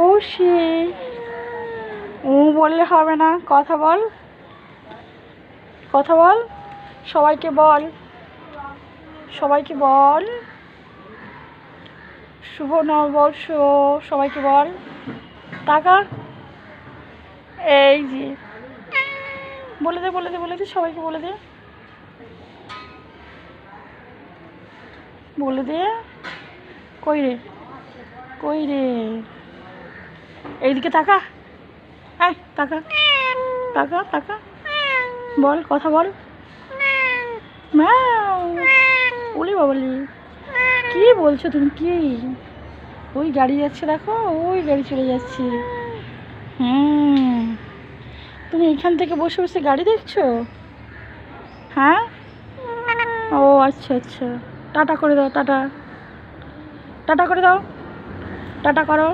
ও সে ও বললে হবে না, কথা বল, কথা বল, সবাইকে বল, সবাইকে বল শুভ নববর্ষ, সবাইকে বল। টাকা এই যে বলে দে, বলে দে, বলে দে, সবাইকে বলে দে, বলে দে। কই রে, কই রে, এইদিকে তাকা, হ্যাঁ তাকা, তাকা, তাকা, বল, কথা বল। ওলি বাবলি, কি বলছো তুমি? কি ওই গাড়ি যাচ্ছে, দেখো ওই গাড়ি চলে যাচ্ছে। তুমি এখান থেকে বসে বসে গাড়ি দেখছো? হ্যাঁ, ও আচ্ছা আচ্ছা, টাটা করে দাও, টাটা, টাটা করে দাও, টাটা করো।